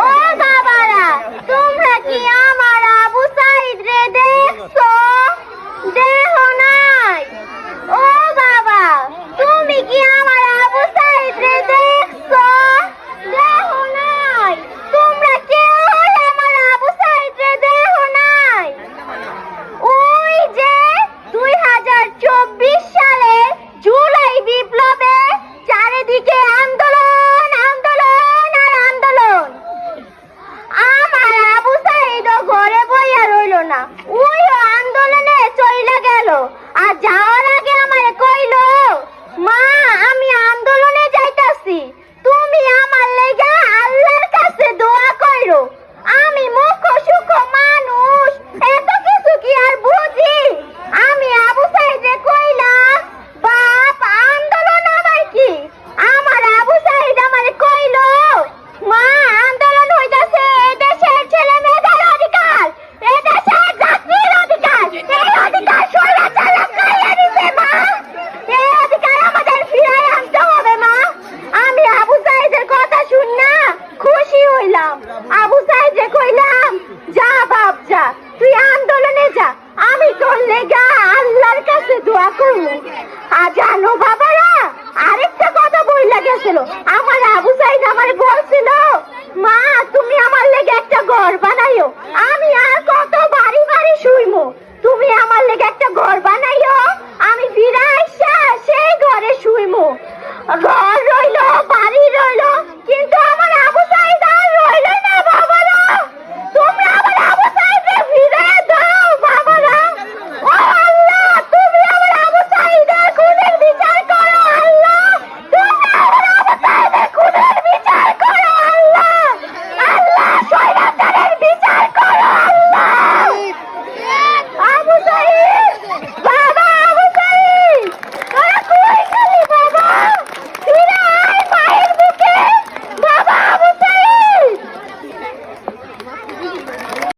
ও বাবারা, তোমরা কি আমার আবু সাইদ রে দেখছো? দেহ নাই। ও বাবা, তুমি কি আমার আবু সাইদ রে দেখছো? দেহ নাই। তোমরা কেউ আমার আবু সাইদ রে দেহ নাই। ওই যে 2024 সালে জুলাই বিপ্লবে চারিদিকে আন্দোলন আন্দোলন আর আন্দোলন, আমার আবু সাইদ ঘরে বইয়া রইল না, ওই আন্দোলনে চইলা গেল। আর যাওয়ার আগে আমারে কইলো, মা আমি আন্দোলনে যাইতাছি, তুমি আমার লাগা আল্লাহর কাছে দোয়া কইরো। আমি মুখ সুখ মানুষ, এত কিছু কি আর বুঝি? আমি আবু সাইদে কইলাম, বাপ আন্দোলন আবার কি? আমার আবু সাইদ আমারে কইলো, মা আন্দোলন হইতাছে এদেশের ছেলে মেয়েদের অধিকার, এদেশের জাতির অধিকার, এই অধিকার স্বৈরাচাররা কাইয়া নিছে মা, এই অধিকার আমাদের ফিরাই আনতে হবে মা। আমি আবু সাইদের কথা শুননা খুশি হইলাম। আবু সাইদে কইলাম, যা বাপ যা, তুই আন্দোলনে যা, আমি তোর লেগা আল্লাহর কাছে দোয়া করব। আর জানো বাবারা, আরেকটা কথা বইলা গেছিল, আমার আবু সাইদ আমারে বলছিল, মা তুমি আমার লেগে একটা ঘর